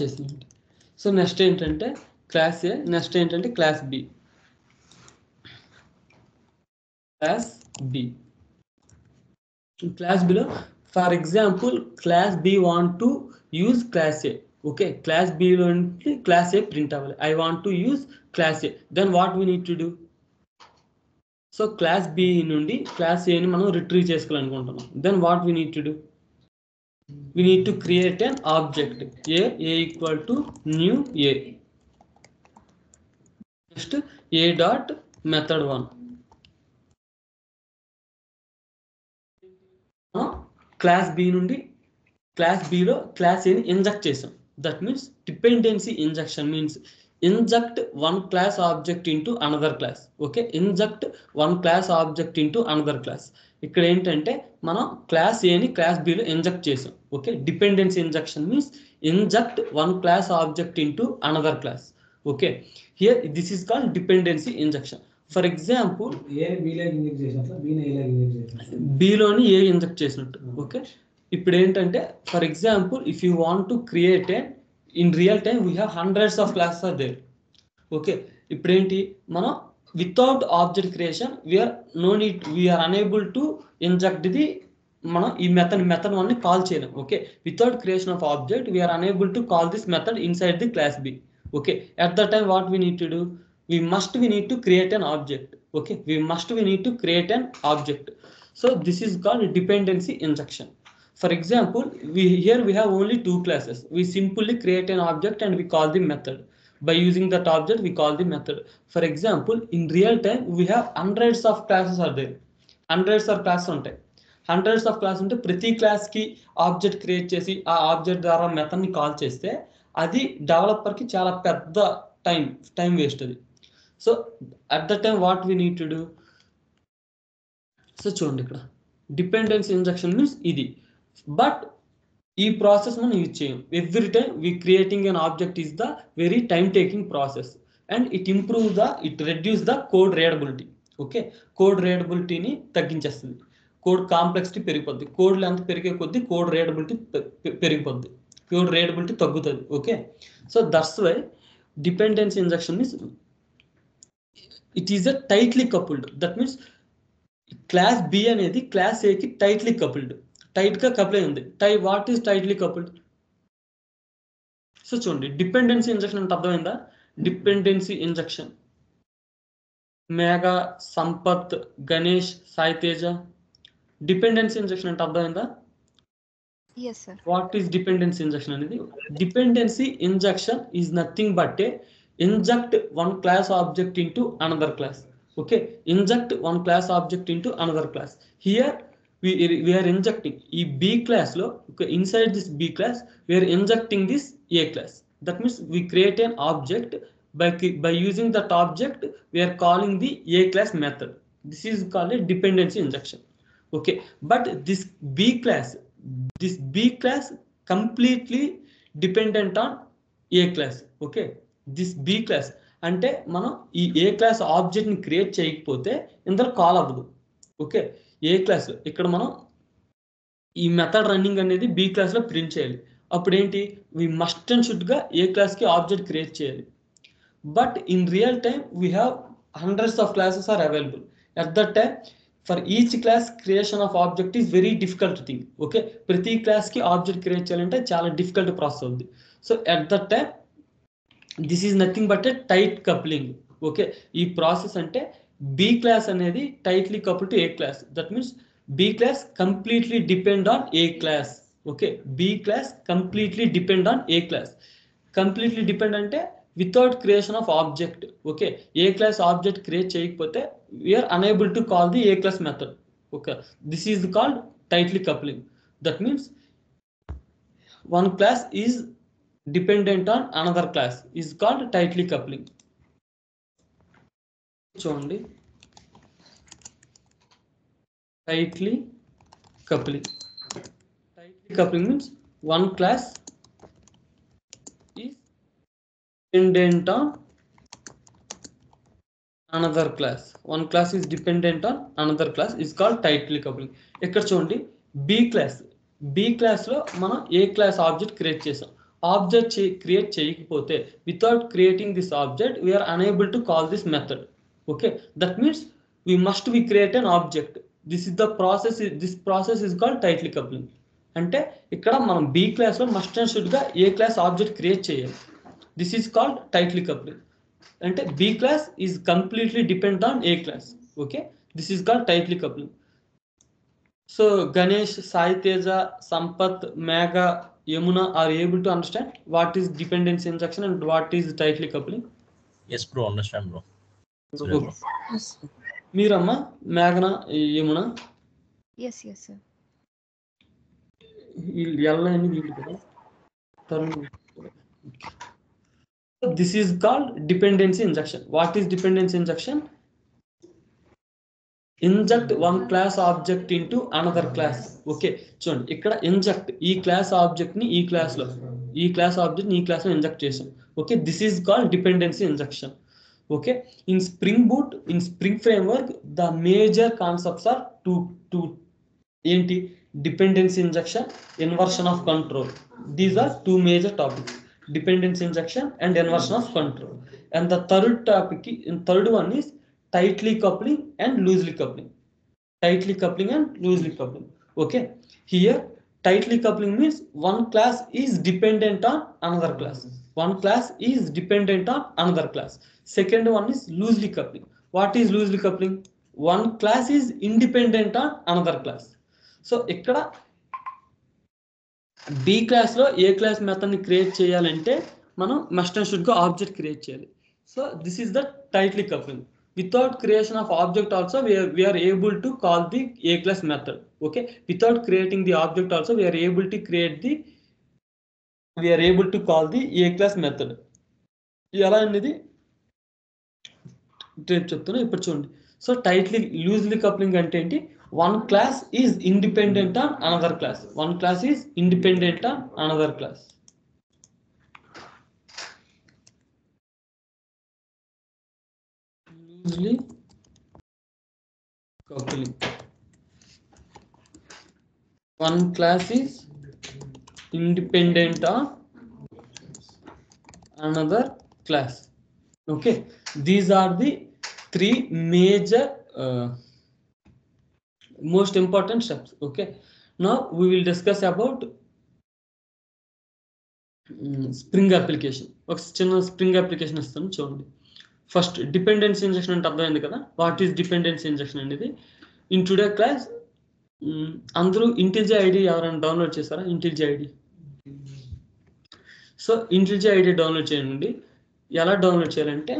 చేసింది. So next ఏంటంటే class A, next ఏంటంటే క్లాస్ బి. క్లాస్ బిలో for example class B want to use class A. Okay, class బిలో class A print అవ్వాలి. I want to use class A, then what we need to do? So class B నుండి class ఏని మనం retrieve చేసుకోవాలనుకుంటున్నాం. Then what we need to do? We need to create an object a equal to new a. Next a dot method 1. Class b నుండి class b లో class a ని inject చేసాం. That means dependency injection means inject one class object into another class. Okay, inject one class object into another class. ఇక్కడ ఏంటంటే మనం class ఏని class బిలో inject చేసాం. Okay, dependency injection means inject one class object into another class. Okay, here this is called dependency injection. For example బిలోని A inject చేసినట్టు. Okay, ఇప్పుడు ఏంటంటే for example if you want to create a in real time we have hundreds of classes are there. Okay, ఇప్పుడు ఏంటి మనం without object creation we're unable to inject the మనం ఈ method one ని call చేయలేం. Okay, without creation of object we are unable to call this method inside the class B. Okay, at that time what we need to do? We need to create an object. Okay, we need to create an object. So this is called dependency injection. For example, here we have only two classes. We simply create an object and we call the method. By using that object we call the method. For example, in real time we have hundreds of classes are there. Hundreds of classes ఉంటాయి. Hundreds of class ఉంటే ప్రతి class కి object create చేసి ఆ object ద్వారా method ని call చేస్తే అది డెవలపర్ కి చాలా పెద్ద టైం వేస్ట్ అది. So at the time what we need to do? So చూడండి ఇక్కడ డిపెండెన్సీ ఇంజెక్షన్ మీన్స్ ఇది. బట్ ఈ ప్రాసెస్ మనం యూజ్ చేయం. Every time we creating an object is the very time taking process and it reduce the code readability. Okay, code రీడబిలిటీని తగ్గించేస్తుంది. Code complexity పెరిగిపోద్ది. Code length పెరిగే కొద్దీ కోడ్ రీడబిలిటీ పెరిగిపోద్ది, కోడ్ రీడబిలిటీ తగ్గుతుంది. Okay, so that's why dependency injection means it is a tightly coupled. That means class B అనేది class ఏకి tightly coupled, tight గా కపుల్ అయి ఉంది. What is tightly coupled? So చూడండి డిపెండెన్సీ ఇంజెక్షన్ అంటే అర్థమైందా? Dependency injection Megha, Sampath, Ganesh, Sai Teja, dependency injection అంటే అర్థమైందా? Yes sir. What is dependency injection అనేది? Dependency injection is nothing but a inject one class object into another class. Okay, inject one class object into another class. Here we are injecting ఈ B class లో, inside this B class we are injecting this A class. That means we create an object. By using that object we are calling the A class method. This is called a dependency injection. Okay, but this B class completely dependent on A class. Okay, this B class అంటే మనం ఈ A class object ని create చేయకపోతే ఇందులో call అవ్వదు. Okay, A class ఇక్కడ మనం ఈ మెథడ్ రన్నింగ్ అనేది B class లో ప్రింట్ చేయాలి. అప్పుడు ఏంటి, వి మస్ట్ అండ్ షుడ్ గా A class కి ఆబ్జెక్ట్ క్రియేట్ చేయాలి. But in real time we have hundreds of classes are available. At that time for each class creation of object is very difficult thing. Okay, ప్రతి class కి object create చేయాలంటే చాలా difficult process అవుతుంది. So at that time this is nothing but a tight coupling. Okay, ఈ process అంటే B class అనేది tightly couple to A class. That means B class completely depend on A class. Okay, B class completely depend on A class. Completely depend అంటే without creation of object. Okay, A class object create చేయకపోతే we are unable to call the A class method. Okay, this is called tightly coupling. That means one class is dependent on another class is called tightly coupling. చూడండి tightly coupling. Tightly coupling means one class is dependent on another class. One class is dependent on another class is called tightly coupling. ఇక్కడ చూడండి B class లో మనం A class object create చేసాం. Object create చేయకపోతే without creating this object we are unable to call this method. Okay, that means we must be create an object. This is the process. This process is called tightly coupling. అంటే ఇక్కడ మనం B class లో must and should గా A class object create చేయాలి. This is called tightly coupling. అంటే B class is completely depend on A class. Okay, this is called tightly coupling. So Ganesh, Sai Teja, Sampath, Megha, Yamuna are able to understand what is dependency injection and what is tightly coupling? Yes bro, understand bro. Yes. మీరమ్మా, మేఘన, Yamuna? Yes, yes, sir. This is called dependency injection. What is dependency injection? Inject one class object into another class. Okay, చూడండి ఇక్కడ inject ఈ class object ని ఈ class లో, ఈ class object ని ఈ క్లాస్ లో ఇంజెక్ట్ చేసాం. Okay, this is called dependency injection. Okay, in Spring Boot, in Spring Framework, the major concepts are two enti dependency injection, inversion of control. These are two major topics, dependency injection and inversion of control. And the third topic, third one is tightly coupling and loosely coupling. Tightly coupling and loosely coupling. Okay, here tightly coupling means one class is dependent on another class. One class is dependent on another class. Second one is loosely coupling. What is loosely coupling? One class is independent on another class. So ఇక్కడ B class లో ఏ class method ని create చేయాలంటే మనం must and should గా object create చేయాలి. So this is the tightly coupling. Without creation of object also we are able to call the A class method. Okay, without creating the object also we are able to call the A class method. ఎలా అనేది రేపు చెప్తున్నా, ఇప్పుడు చూడండి. So tightly loosely coupling అంటే ఏంటి? One class is independent on another class. One class is independent on another class. Loosely coupling. One class is independent of another class. Okay, these are the three major most important steps. Okay, now we will discuss about Spring application. ఒక చిన్న spring application ఇస్తాను చూడండి. First dependency injection అంటే అర్థమైంది కదా. What is dependency injection అనేది? In today class అందరూ IntelliJ IDE ఎవరైనా డౌన్లోడ్ చేస్తారా? IntelliJ IDE. So IntelliJ IDE download చేయండి. ఎలా డౌన్లోడ్ చేయాలంటే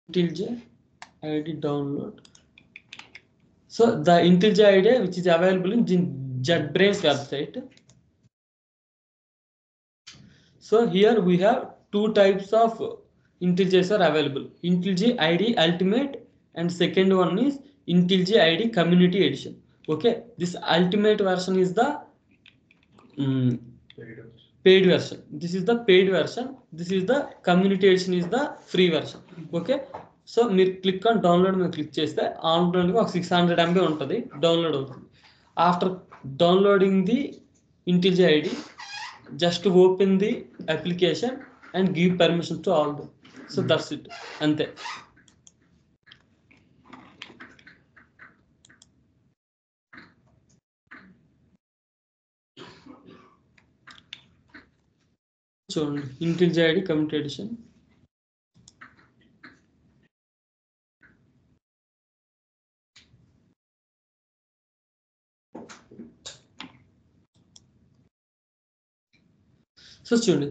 IntelliJ IDE download. So the IntelliJ IDE which is available in JetBrains website. So here we have two types of IntelliJ are available. IntelliJ ID Ultimate and second one is IntelliJ ID Community Edition. Okay, this Ultimate version is the paid version. This is the paid version. This is the Community Edition is the free version. Okay, so మీరు click on download మీద click చేస్తే online ఒక 600 MB ఉంటుంది, download అవుతుంది. After downloading the IntelliJ ID, just open the application and give permission to all them. So that's it. Ante. So IntelliJ ID Community Edition. So చూడండి,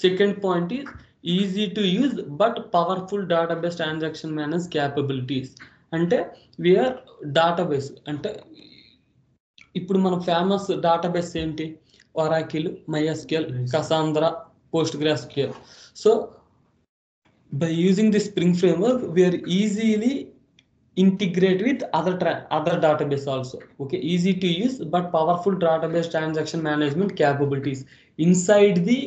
second point is easy to use but powerful database transaction manage capabilities. అంటే we are database అంటే ఇప్పుడు మన famous database ఏంటి? Oracle, MySQL, Cassandra, PostgreSQL. So by using the Spring framework we are easily integrate with other database also. Okay, easy to use but powerful database transaction management capabilities inside the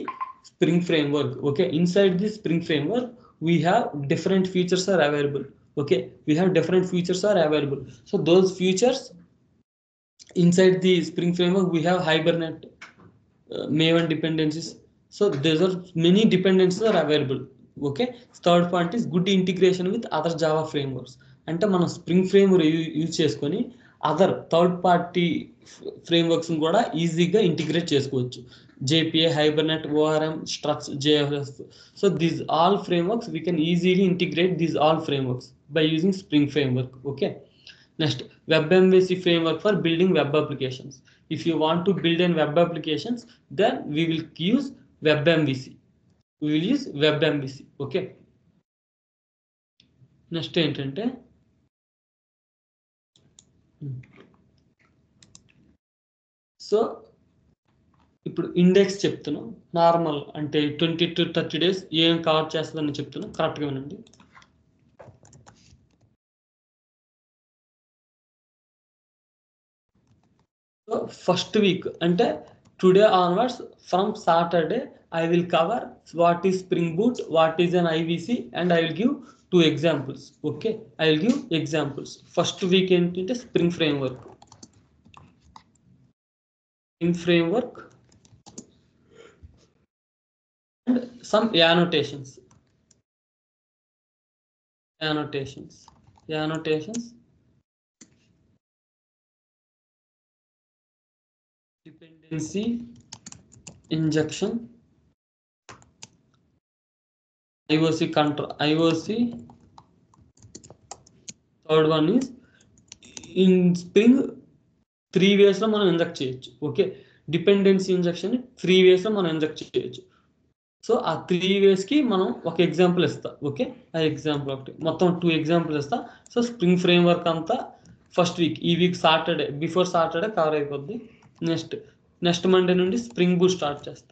Spring framework. Okay, inside the Spring framework we have different features are available. Okay, we have different features are available. So those features inside the Spring framework we have Hibernate, Maven dependencies. So there are many dependencies are available. Okay. Third point is good integration with other Java frameworks. అంటే మనం spring framework use చేసుకొని other third party frameworks కూడా ఈజీగా integrate చేసుకోవచ్చు. JPA, Hibernate, ORM, Struts, JFS. So these all frameworks we can easily integrate these all frameworks by using Spring framework. Okay. Next, WebMVC framework for building web applications. If you want to build in web applications, then we will use WebMVC. We will use WebMVC. Okay. Next ఏంటంటే so ఇప్పుడు index చెప్తున్నాం. Normal అంటే 20 to 30 days ఏం cover చేస్తుందని చెప్తున్నాం. కరెక్ట్గా వినండి. So first week అంటే today onwards from Saturday I will cover what is Spring Boot, what is an IVC, and I will give 2 examples. Okay, I will give examples. First week ఏంటంటే Spring framework. Spring framework and some annotations. Dependency injection, IOC control, IOC. Third one is in Spring 3 ways లో మనం inject చేయొచ్చు. Okay, dependency injection 3 ways లో మనం inject చేయొచ్చు. So ఆ 3 ways కి మనం ఒక ఎగ్జాంపుల్ ఇస్తా. ఓకే, ఆ ఎగ్జాంపుల్ ఒకటి మొత్తం 2 examples ఇస్తా. సో స్ప్రింగ్ ఫ్రేమ్వర్క్ అంతా ఫస్ట్ వీక్, ఈ week Saturday before Saturday cover అయిపోద్ది. నెక్స్ట్ మండే నుండి స్ప్రింగ్ బూట్ స్టార్ట్ చేస్తా.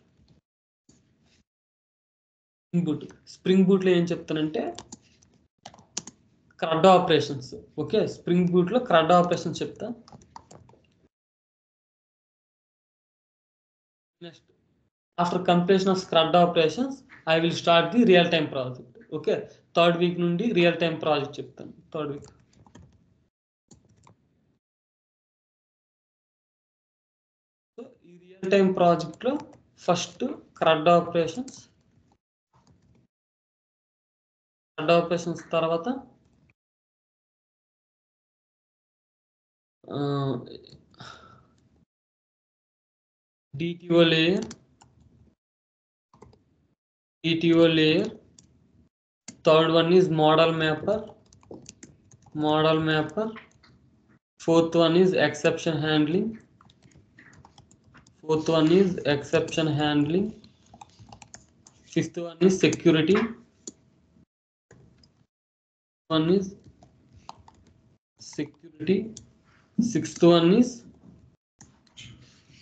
స్ప్రింగ్ బూట్లో ఏం చెప్తానంటే CRUD ఆపరేషన్స్. ఓకే, స్ప్రింగ్ బూట్లో CRUD ఆపరేషన్స్ చెప్తా. Next after completion of CRUD operations I will start the real time project. Okay, third week నుండి real time project చెప్తాను. Third week so ఈ real time ప్రాజెక్ట్లో first CRUD operations తర్వాత DTO layer, third one is model mapper, fourth one is exception handling, fifth one is security, sixth one is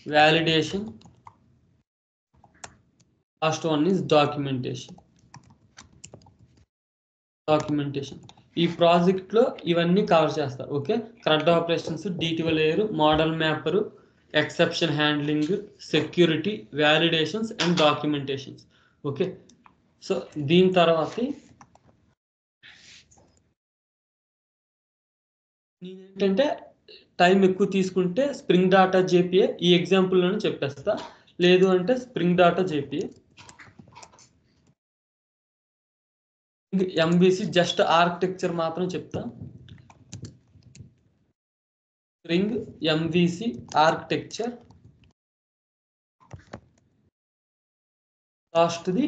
validation, last one is documentation. ఈ project లో ఇవన్నీ cover చేస్తా. Okay, CRUD operations, DTO layer, model mapper, exception handling, security, validations and documentations. Okay, so దీని తర్వాత నేనేంటంటే time ఎక్కువ తీసుకుంటే spring data JPA ఈ ఎగ్జాంపుల్లోనే చెప్పేస్తా. లేదు అంటే spring data JPA, MVC just architecture మాత్రం చెప్తా. స్ప్రింగ్ MVC ఆర్కిటెక్చర్, లాస్ట్ది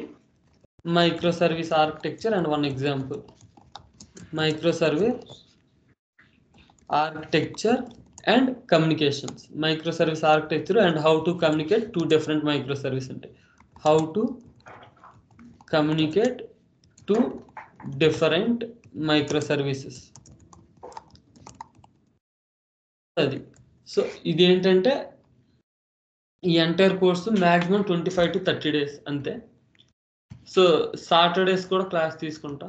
micro service architecture and one example. Micro service architecture and communications. Microservice architecture and how to communicate two different microservices. How to communicate two different microservices. అది so ఇదేంటంటే ఈ entire course maximum 25 to 30 days అంతే. So Saturdays కూడా class తీసుకుంటా.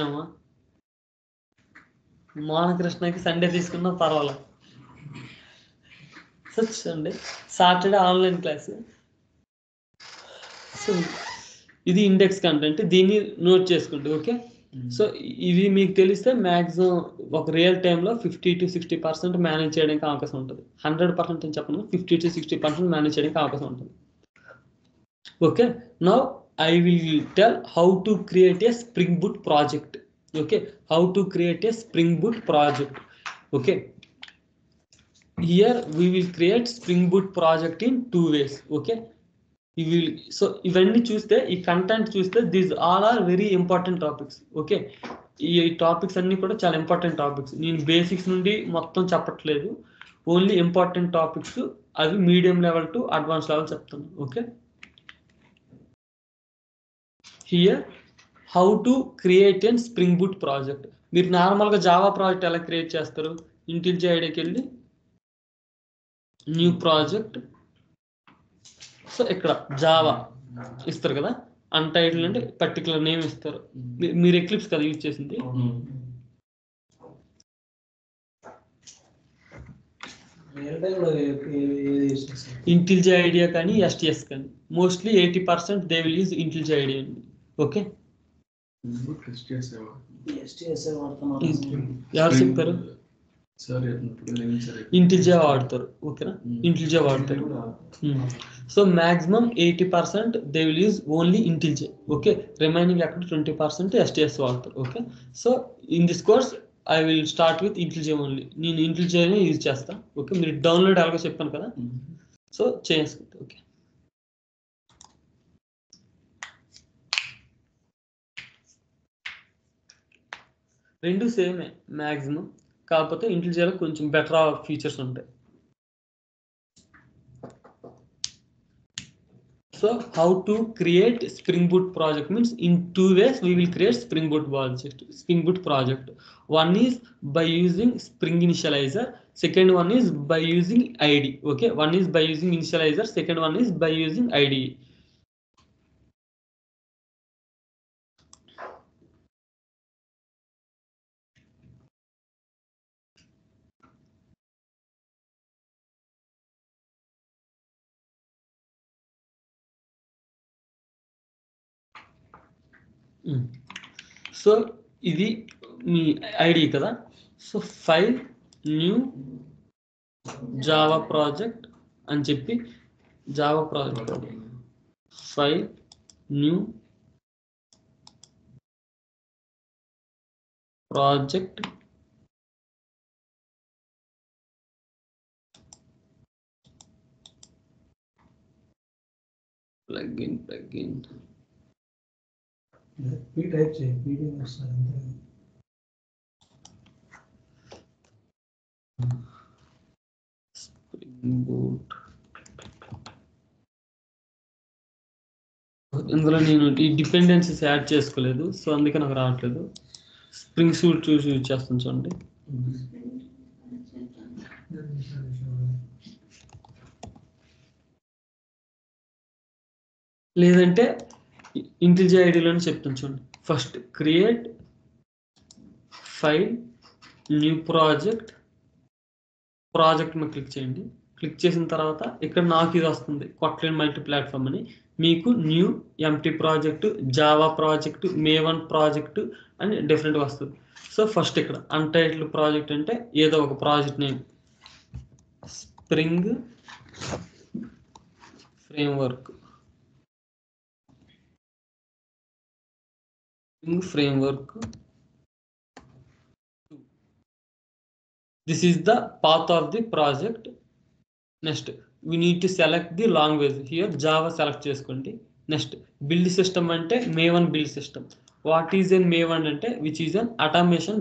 ఏమా మోహనకృష్ణకి Sunday తీసుకున్నా పర్వాలేదు. So Sunday Saturday online class. So ఇది ఇండెక్స్ కంటెంట్, దీన్ని నోట్ చేసుకుంటూ. ఓకే, సో ఇవి మీకు తెలిస్తే మ్యాక్సిమం ఒక రియల్ టైంలో 50 to 60% మేనేజ్ చేయడానికి అవకాశం ఉంటుంది. 100% అని చెప్పను, 50 to 60% మేనేజ్ చేయడానికి అవకాశం ఉంటుంది. Okay, now I will tell how to create a Spring Boot project. Okay, how to create a Spring Boot project. Okay, here we will create Spring Boot project in 2 ways. Okay, we will, so ఇవన్నీ చూస్తే ఈ content చూస్తే these all are very important topics. Okay, ఈ topics అన్ని కూడా చాలా important topics. నేను basics నుండి మొత్తం చెప్పట్లేదు, ఓన్లీ ఇంపార్టెంట్ టాపిక్స్, అవి medium level to advance level చెప్తాను. Okay, here how to create an spring boot project. మీరు నార్మల్గా జావా ప్రాజెక్ట్ ఎలా క్రియేట్ చేస్తారు? ఇంటిల్జీ ఐడియాకి వెళ్ళి న్యూ ప్రాజెక్ట్, సో ఇక్కడ జావా ఇస్తారు కదా, అన్టైటిల్ అంటే పర్టికులర్ నేమ్ ఇస్తారు. మీరు ఎక్లిప్స్ కదా యూజ్ చేసింది, ఇంటిల్జీ ఐడియా కానీ ఎస్టిఎస్ కానీ, mostly 80% they will use IntelliJ IDEA అండి. ఓకే, ఎవరు చెప్పారు? ఇంటిల్జీ వాడతారు. ఓకేనా, ఇంటిల్జీ వాడతారు. So maximum 80% they will use only IntelliJ. Okay, remaining అక్కడ 20% ఎస్టిఎస్ వాడతారు. Okay, so in this course I will start with IntelliJ only. నేను ఇంటిల్జీనే యూజ్ చేస్తా. ఓకే, మీరు డౌన్లోడ్ అలాగే చెప్పాను కదా, సో చేసుకుంటా. ఓకే, రెండు సేమే మ్యాక్సిమం, కాకపోతే ఇంటిల్జీలో కొంచెం బెటర్ ఫీచర్స్ ఉంటాయి. So how to create spring boot project means in 2 ways we will create spring boot project. One is by using spring initializer, second one is by using id. Okay, one is by using initializer, second one is by using ide. So ఇది మీ ID కదా. So file new Java project అని చెప్పి Java project, file new project, plugin type చేయి, PD వస్తుంది. Spring boot ఇందులో నేను ఈ dependencies add చేసుకోలేదు, సో అందుకే నాకు రావట్లేదు. స్ప్రింగ్ సూట్ చూసి యూజ్ చేస్తాను చూడండి. లేదంటే ఇంటిల్జీ ఐడిలోనే చెప్తాను చూడండి. First create file new project మీద క్లిక్ చేయండి. క్లిక్ చేసిన తర్వాత ఇక్కడ నాకు ఇది వస్తుంది, కొట్లైన్ మల్టీ ప్లాట్ఫామ్ అని. మీకు new empty project, Java project, Maven project అని డిఫరెంట్గా వస్తుంది. సో ఫస్ట్ ఇక్కడ అన్టైటిల్ ప్రాజెక్ట్ అంటే ఏదో ఒక project name, spring framework, this is the path of the project. Next we need to select the language. Here Java select చేసుకోండి. Next build system అంటే Maven build system. What is an Maven అంటే which is an automation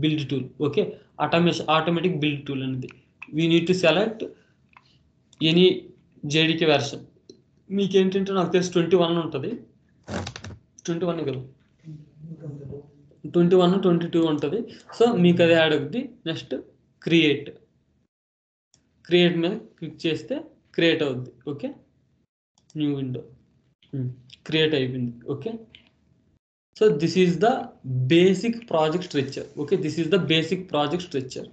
build tool. Okay, automatic build tool అనేది. We need to select any JDK version. మీకు ఏంటంటే నాకు తెలిసి 21 ఉంటుంది, 21 కదా, 21, 22 ఉంటుంది. సో మీకు అది యాడ్ అవుద్ది. నెక్స్ట్ క్రియేట్ మీద క్లిక్ చేస్తే క్రియేట్ అవుద్ది. ఓకే, న్యూ విండో క్రియేట్ అయిపోయింది. Okay, so this is the basic project structure. Okay, this is the basic project structure.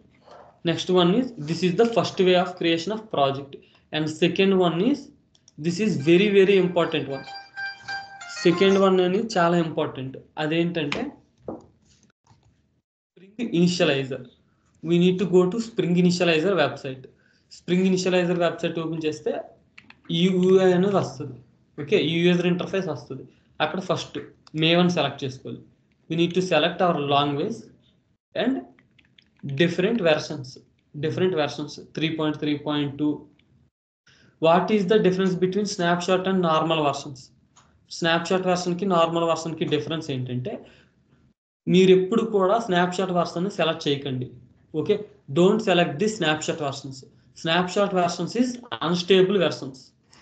Next one is this is the first way of creation of project. And second one is this is very important one. Second one అనేది చాలా important. అదేంటంటే Spring Initializer. We need to go to Spring Initializer website. Spring Initializer website open చేస్తే UI అనేది వస్తుంది. Okay, user interface వస్తుంది. అక్కడ first Maven select చేసుకోవాలి. We need to select our language and different versions 3.3.2. What is the difference between snapshot and normal versions? Snapshot version కి normal version కి difference ఏంటంటే, మీరు ఎప్పుడు కూడా స్నాప్షాట్ వర్షన్ సెలెక్ట్ చేయకండి. Okay, don't select the snapshot versions. Snapshot versions is unstable versions.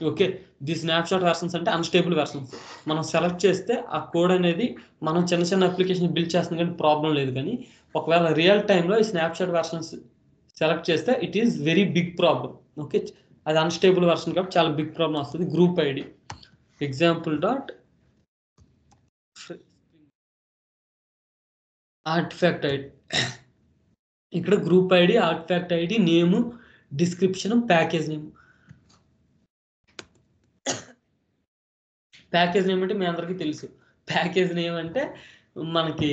Okay, the snapshot versions అంటే unstable versions. మనం select చేస్తే ఆ కోడ్ అనేది మనం చిన్న చిన్న అప్లికేషన్ బిల్డ్ చేస్తున్నాం కానీ ప్రాబ్లం లేదు. కానీ ఒకవేళ రియల్ టైంలో ఈ స్నాప్షాట్ వెర్షన్స్ సెలెక్ట్ చేస్తే it is very big problem. Okay, అది అన్స్టేబుల్ వెర్షన్ కాబట్టి చాలా బిగ్ ప్రాబ్లం వస్తుంది. Group ID example dot artifact ID. ఇక్కడ group ID, artifact ID, name, description, package name. Package name అంటే మీ అందరికీ తెలుసు. ప్యాకేజ్ నేమ్ అంటే మనకి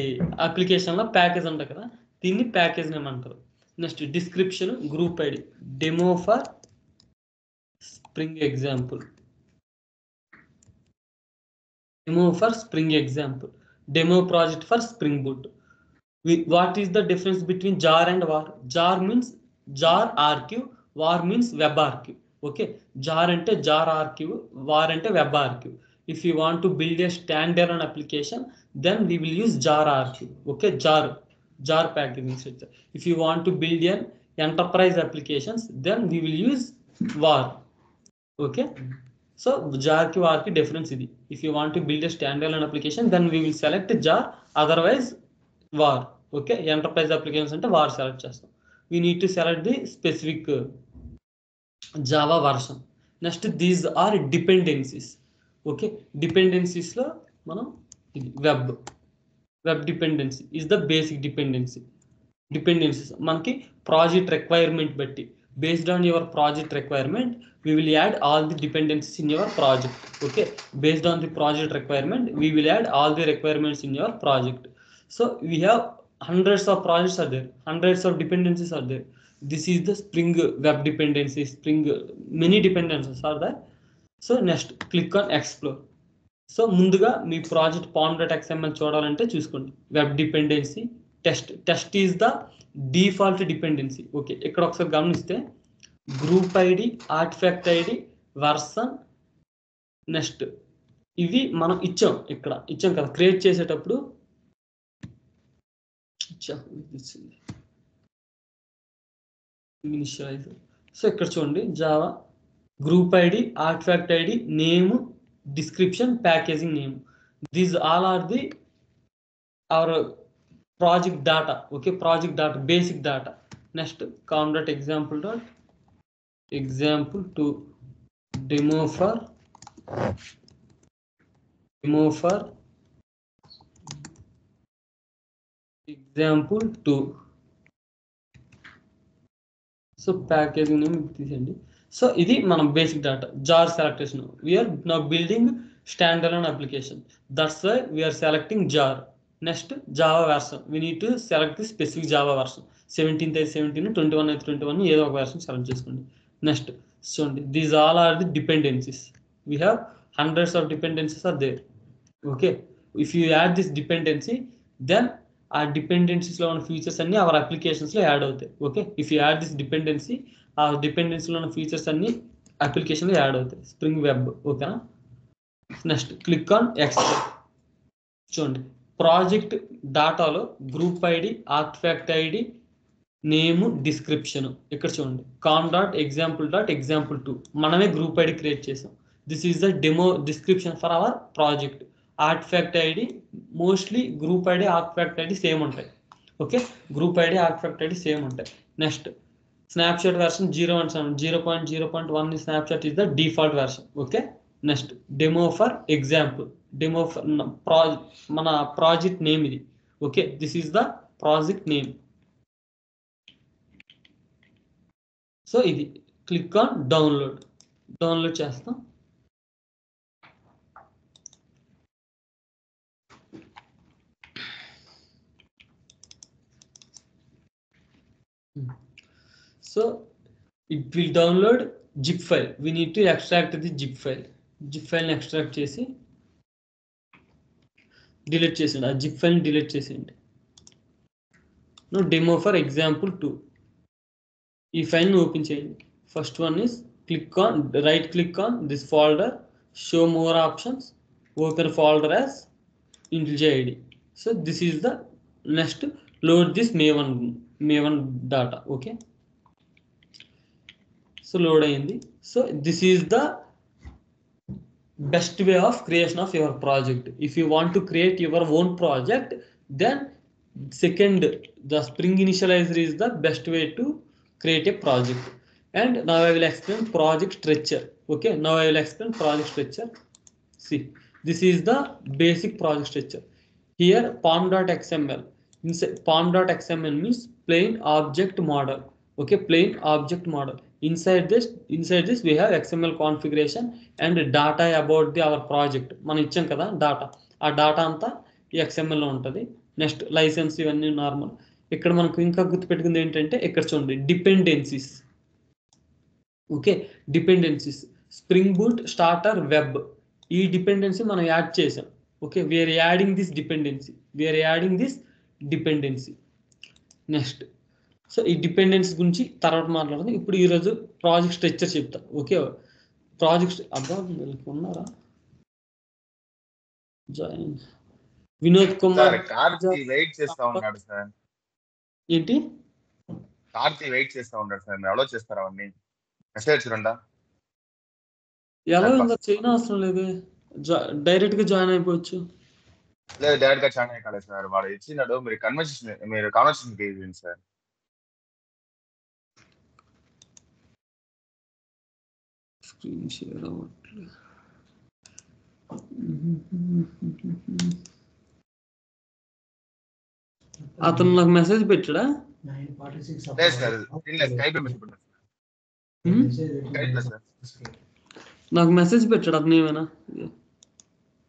అప్లికేషన్లో ప్యాకేజ్ ఉంటుంది కదా, దీన్ని ప్యాకేజ్ నేమ్ అంటారు. Next description, group ID, demo for spring example, demo project for spring boot. What is the difference between jar and var? Jar means jar archive, var means web archive. Okay, jar ante jar archive, var ante web archive. If you want to build a standalone application, then we will use jar archive. Okay, jar packaging structure. If you want to build an enterprise applications, then we will use var. Okay, so jar ki var ki difference idi. If you want to build a standalone application, then we will select jar, otherwise var. Okay, enterprise applications అంటే war select చేస్తాం. We need to select the specific Java version. Next these are dependencies. Okay, డిపెండెన్సీస్లో మనం web dependency is the basic dependencies మనకి project requirement బట్టి, based on your project requirement, we will add all the dependencies in your project. Okay, based on the project requirement, we will add all the requirements in your project. So we have hundreds of projects are there, hundreds of dependencies are there. This is the Spring web dependency, Spring many dependencies are there. So next click on explore. So ముందుగా మీ project pom.xml చూడాలంటే చూసుకోండి. Web dependency test is the default dependency. Okay, ఇక్కడ ఒకసారి గమనిస్తే group ID, artifact ID, version, next ఇవి మనం ఇచ్చాం కదా క్రియేట్ చేసేటప్పుడు సో ఇక్కడ చూడండి Java group ID, artifact ID, name, description, packaging name. These all are the our project data. Okay, project data, basic data. Next com.example to demo for example 2. So packaging name తీసేయండి. So ఇది మనం basic data jar selection. We're now building standard application, that's why we're selecting jar. Next Java version, we need to select the specific Java version. 17 అయితే 17, 21 అయితే 21, ఏదో ఒక version select చేసుకోండి. Next చూడండి, these all are the dependencies. We have hundreds of dependencies are there. Okay, if you add this dependency, then ఆ డిపెండెన్సీస్లో ఉన్న features అన్ని అవర్ అప్లికేషన్స్లో యాడ్ అవుతాయి. Okay, if you add this dependency, ఆ డిపెండెన్సీలో ఉన్న ఫీచర్స్ అన్ని అప్లికేషన్లో యాడ్ అవుతాయి. Spring web. ఓకేనా, నెక్స్ట్ క్లిక్ ఆన్ ఎక్స్పోర్ట్. చూడండి ప్రాజెక్ట్ డాటాలో group ID, artifact ID, name, description. ఇక్కడ చూడండి com.example.example2 మనమే గ్రూప్ ఐడి క్రియేట్ చేసాం. This is the demo description for our project. Artifact ID, mostly group ID, artifact ID same ఉంటాయి. Okay, group ID, artifact ID same ఉంటాయి. Next snapshot version 0.0.1 snapshot is the default version. Okay, next demo for example, demo for మన project name ఇది. Okay, this is the project name. So ఇది click on download చేస్తాం. So it will download zip file. We need to extract the zip file. Zip file ని extract చేసి delete చేసేయండి. ఆ zip file ని delete చేసేయండి. Now demo for example 2. ఈ file ని ఓపెన్ చేయండి. First one is right click on this folder, show more options, open folder as IntelliJ IDE. So this is the next, load this Maven data. Okay, so load అయింది. So this is the best way of creation of your project. If you want to create your own project, then second, the Spring Initializer is the best way to create a project. And now I will explain project structure. Okay, now I will explain project structure. See, this is the basic project structure. Here pom.xml. Inside pom.xml means plain object model. Okay, plain object model. Inside this we have XML configuration and data about our project. మనం ఇచ్చాం కదా data. ఆ data అంతా ఈ XML లో ఉంటుంది. Next licence ఇవన్నీ normal. ఇక్కడ మనకు ఇంకా గుర్తుపెట్టుకుంది ఏంటంటే ఇక్కడ చూడండి dependencies. Okay, dependencies Spring Boot starter web, ఈ డిపెండెన్సీ మనం యాడ్ చేసాం. Okay, we are adding this dependency. Next, so ఈ డిపెండెన్సీ గురించి తర్వాత మాట్లాడదాం. ఇప్పుడు ఈరోజు ప్రాజెక్ట్ స్ట్రక్చర్ చెప్తా. ఓకే, ప్రాజెక్ట్ అబ్బా ఉన్నారా జాయిన్ వినోద్ కుమార్ వెయిట్ చేస్తా ఉన్నాడు సార్. ఏంటి కార్తీ వెయిట్ చేస్తా ఉన్నాడు సార్, మీరు అలో చేస్తారా అవన్నీ? మెసేజ్ చూడండి. ఎలా ఉందో చేయని అవసరం లేదు, డైరెక్ట్ గా జాయిన్ అయిపోవచ్చు. లేదు, డైరెక్ట్ గా జాయిన్ అయ్యాలి సార్. వాడు ఇచ్చినాడు, మీరు కాన్వర్సేషన్ చేయండి సార్. స్క్రీన్ షేర్ అవ్వట్లేదు. అతను నాకు మెసేజ్ పెట్టాడా? 9:46 లేదు సార్, స్కైప్ మెసేజ్ పెట్టాను సార్. నాకు మెసేజ్ పెట్టాడు అతను ఏమైనా?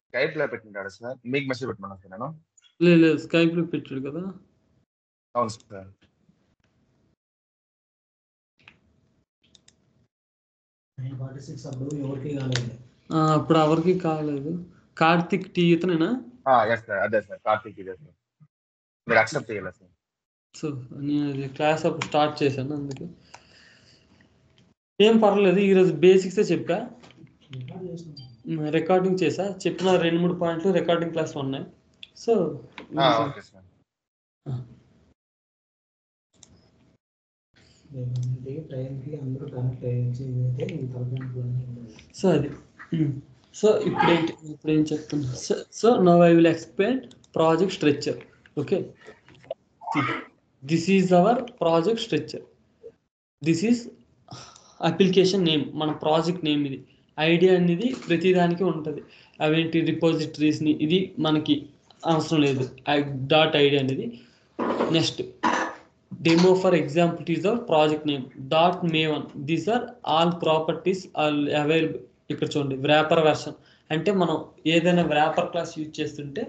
స్కైప్ లో పెట్టినాడు సార్, మీకు మెసేజ్ పెట్టమన్నా సార్ నేను? లేదు, స్కైప్ లో పెట్టాడు కదా. అవును సార్. 9:46 అప్పుడు ఎవరికి కాలేదు. అప్పుడు ఎవరికి కాలేదు. కార్తిక్ టీ ఇతనేనా? ఎస్ సార్, అదే సార్, కార్తిక్ ఇదే సార్. మీరు యాక్సెప్ట్ చేయాలి సార్. సో నేను క్లాస్ అప్పుడు స్టార్ట్ చేశాను, అందుకే ఏం పర్లేదు. ఈరోజు బేసిక్సే చెప్పా, రికార్డింగ్ చేసా. చెప్పిన 2-3 పాయింట్లు రికార్డింగ్ క్లాస్లో ఉన్నాయి. So okay sir. టైంకి అందరూ కనెక్ట్ అయ్యేది. సో అది సో ఇప్పుడు ఏం చెప్తున్నా. So now I will explain project structure. Okay, this is our project structure. This is application name, మన ప్రాజెక్ట్ నేమ్. ఇది ఐడియా అనేది ప్రతిదానికి ఉంటుంది. అవేంటి రిపోజిటరీస్ని, ఇది మనకి అవసరం లేదు, డాట్ ఐడియా అనేది. Next, demo for example is our project name. Dot Maven, these are all properties all available. ఇక్కడ చూడండి, వ్రాపర్ వెర్షన్ అంటే మనం ఏదైనా వ్రాపర్ క్లాస్ యూజ్ చేస్తుంటే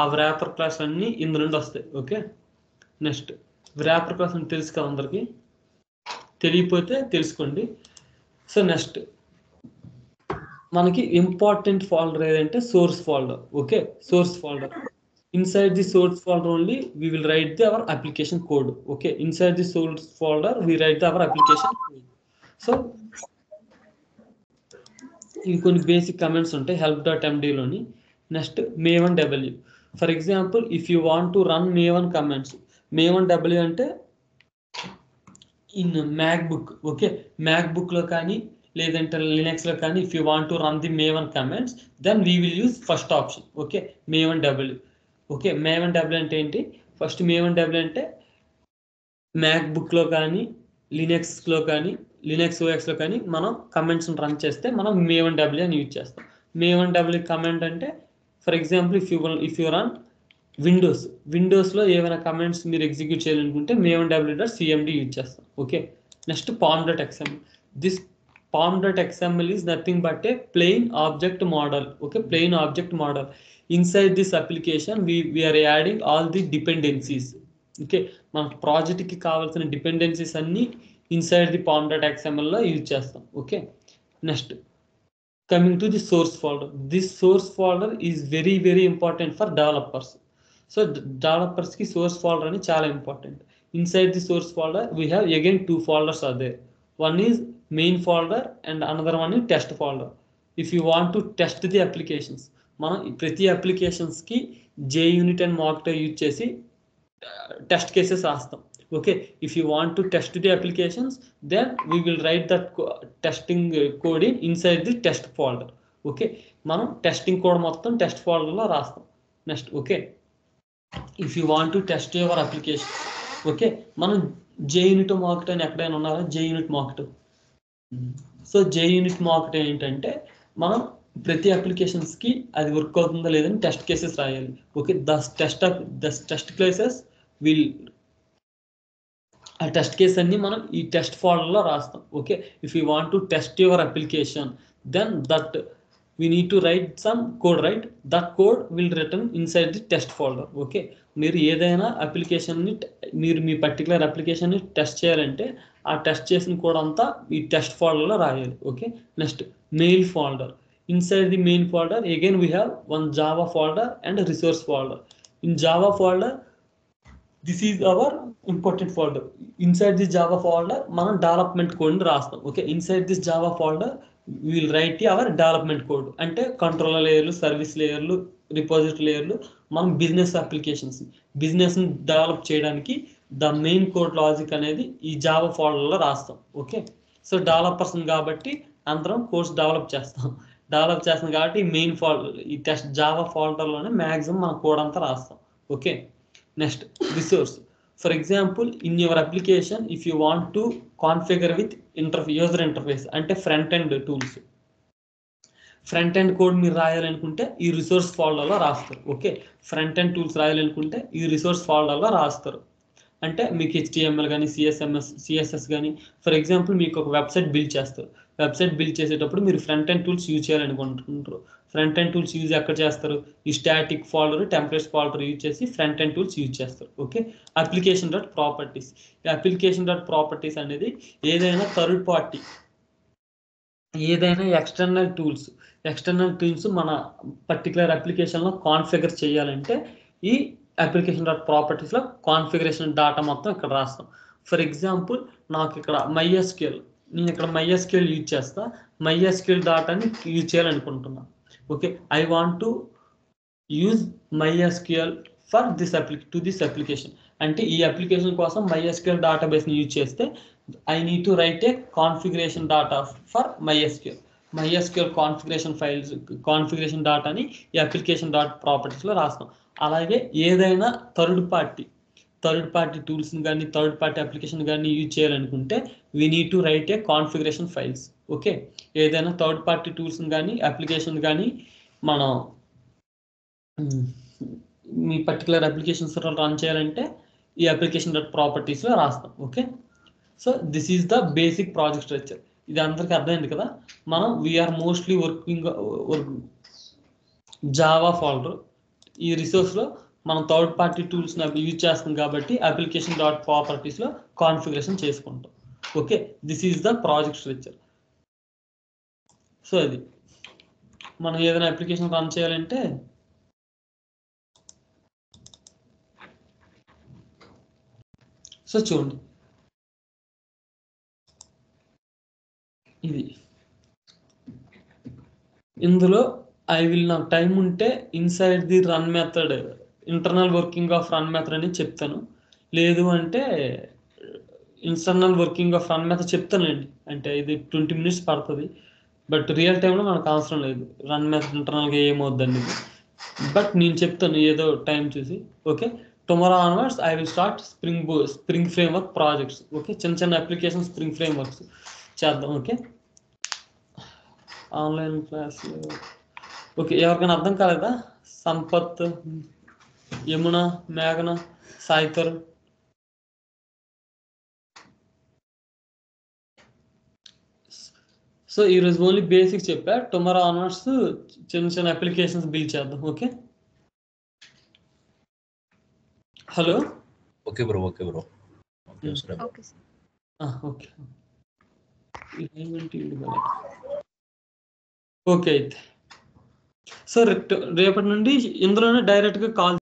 ఆ వ్రాపర్ క్లాస్ అన్నీ ఇందు నుండి వస్తాయి. ఓకే, నెక్స్ట్ వ్రాపర్ క్లాస్ అని తెలుసు కదా అందరికి, తెలియకపోతే తెలుసుకోండి. సో నెక్స్ట్ మనకి ఇంపార్టెంట్ ఫోల్డర్ ఏదంటే source folder. Okay, source folder. Inside the source folder only we will write our application code. Okay, inside the source folder we write our application code. So in కొన్ని basic comments ఉంటాయి help.md లోని. Next Maven W. For example, if you want to run Maven commands, Maven W అంటే in MacBook. Okay, MacBook లో కానీ లేదంటే Linux లో కానీ if you want to run the Maven commands, then we will use first option. Okay, Maven W. Okay, Maven W అంటే ఏంటి? First Maven W అంటే మ్యాక్బుక్లో కానీ లినక్స్లో కానీ లినక్స్ ఓఎక్స్లో కానీ మనం కమెంట్స్ని రన్ చేస్తే మనం Maven W అని యూజ్ చేస్తాం. Maven W కమెంట్ అంటే for example if you run విండోస్లో ఏమైనా కమెంట్స్ మీరు ఎగ్జిక్యూట్ చేయాలనుకుంటే Maven W.cmd యూజ్ చేస్తాం. Okay, next pom.xml. This pom.xml is nothing but a plain object model. Okay, plain object model. Inside this application we are adding all the dependencies. Okay, మన project కి కావాల్సిన dependencies అన్ని inside the pom.xml లో use చేస్తాం. Okay, next coming to the source folder. This source folder is very very important for developers. So డెవలపర్స్కి source folder అని చాలా important. Inside the source folder we have again 2 folders are there. One is main folder and another one is test folder. If you want to test the applications, మనం ప్రతి అప్లికేషన్స్కి JUnit and mockito use చేసి test cases రాస్తాం. Okay, if you want to test the applications then we will write that testing code inside the test folder. Okay, మనం testing code మొత్తం test ఫోల్డర్లో రాస్తాం. Next okay, if you want to test your application, okay, మనం JUnit mockito అని ఎక్కడైనా ఉన్నారా? JUnit mockito. So JUnit mockito ఏంటంటే మనం ప్రతి అప్లికేషన్స్కి అది వర్క్ అవుతుందో లేదని టెస్ట్ కేసెస్ రాయాలి. Okay, the test cases will, ఆ టెస్ట్ కేస్ అన్ని మనం ఈ టెస్ట్ ఫోల్డర్లో రాస్తాం. Okay, if you want to test your application then that we need to write some code, right? That code will written inside the test folder. Okay, మీరు ఏదైనా అప్లికేషన్ని మీరు మీ particular అప్లికేషన్ని test చేయాలంటే ఆ టెస్ట్ చేసిన కోడ్ అంతా ఈ టెస్ట్ ఫోల్డర్లో రాయాలి. Okay, next mail folder. Inside the main folder again we have one Java folder and resource folder. In Java folder this is hour important folder. Inside this Java folder మనం development కోడ్ని రాస్తాం. Okay, inside this Java folder will write hour development code. అంటే controller లేయర్లు, service లేయర్లు, repository లేయర్లు, మనం business applications బిజినెస్ని develop చేయడానికి the main code logic అనేది ఈ Java ఫోల్డర్లో రాస్తాం. ఓకే, సో డెవలపర్స్ కాబట్టి అందరం కోర్స్ డెవలప్ చేస్తాం కాబట్టి మెయిన్ ఫోల్డర్ ఈ టెస్ట్ జావా ఫోల్డర్లోనే మ్యాక్సిమం మన కోడ్ అంతా రాస్తాం. Okay, next resource. For example in your application if you want to configure with user interface అంటే front end tools, front end code మీరు రాయాలనుకుంటే ఈ రిసోర్స్ ఫోల్డర్లో రాస్తారు. ఓకే, ఫ్రంట్ ఎండ్ టూల్స్ రాయాలనుకుంటే ఈ రిసోర్స్ ఫోల్డర్లో రాస్తారు. అంటే మీకు HTML కానీ CSS కానీ, ఫర్ ఎగ్జాంపుల్ మీకు ఒక వెబ్సైట్ బిల్డ్ చేస్తారు. వెబ్సైట్ బిల్డ్ చేసేటప్పుడు మీరు ఫ్రంట్ ఎండ్ టూల్స్ యూజ్ చేయాలనుకుంటున్నారు. ఫ్రంట్ ఎండ్ టూల్స్ యూజ్ ఎక్కడ చేస్తారు? ఈ static folder, templates folder use చేసి ఫ్రంట్ ఎండ్ టూల్స్ యూజ్ చేస్తారు. Okay, application.properties. ఈ application.properties అనేది ఏదైనా థర్డ్ పార్టీ, ఏదైనా ఎక్స్టర్నల్ టూల్స్ మన పర్టికులర్ అప్లికేషన్లో కాన్ఫిగర్ చేయాలంటే ఈ application.propertiesలో కాన్ఫిగరేషన్ డాటా మొత్తం ఇక్కడ రాస్తాం. ఫర్ ఎగ్జాంపుల్ నాకు ఇక్కడ నేను ఇక్కడ MySQL యూజ్ చేస్తా. MySQL డాటాని యూజ్ చేయాలనుకుంటున్నా. Okay, I want to use MySQL for this application. అంటే ఈ అప్లికేషన్ కోసం MySQL డేటాబేస్ని యూజ్ చేస్తే I need to write a configuration data for MySQL configuration డాటాని ఈ application.propertiesలో రాస్తాం. అలాగే ఏదైనా థర్డ్ పార్టీ టూల్స్ని కానీ థర్డ్ పార్టీ అప్లికేషన్ కానీ యూజ్ చేయాలనుకుంటే we need to write a configuration files. Okay, ఏదైనా థర్డ్ పార్టీ టూల్స్ని కానీ అప్లికేషన్ కానీ మనం మీ పర్టికులర్ అప్లికేషన్స్ రన్ చేయాలంటే ఈ application.propertiesలో రాస్తాం. Okay, so this is the basic project structure. ఇది అందరికీ అర్థమైంది కదా. మనం we are mostly working Java folder, ఈ రిసోర్స్లో మనం థర్డ్ పార్టీ టూల్స్ని యూజ్ చేస్తాం కాబట్టి application.propertiesలో కాన్ఫిగరేషన్ చేసుకుంటాం. Okay, this is the project structure. So అది మనం ఏదైనా అప్లికేషన్ రన్ చేయాలంటే సో చూడండి ఇది, ఇందులో నాకు టైం ఉంటే inside the run method, internal working of run method అని చెప్తాను. లేదు అంటే internal working of run method చెప్తానండి. అంటే ఇది 20 minutes పడుతుంది. బట్ రియల్ టైంలో మనకు అవసరం లేదు రన్ మెథడ్ ఇంటర్నల్గా ఏమవుద్దండి. బట్ నేను చెప్తాను ఏదో టైం చూసి. Okay, tomorrow onwards I will start spring framework projects. Okay, చిన్న అప్లికేషన్ స్ప్రింగ్ ఫ్రేమ్వర్క్స్ చేద్దాం. ఓకే, ఆన్లైన్ క్లాస్లో ఓకే, ఎవరికైనా అర్థం కాలేదా? సంపత్, యమున, మేఘన, సాయితర్. సో ఈరోజు ఓన్లీ బేసిక్స్ చెప్పా. టుమారో ఆన్వర్డ్స్ చిన్న అప్లికేషన్స్ బిల్డ్ చేద్దాం. Okay, hello. Okay bro. Okay, sir. Okay okay అయితే సో రేపటి నుండి ఇందులోనే డైరెక్ట్గా కాల్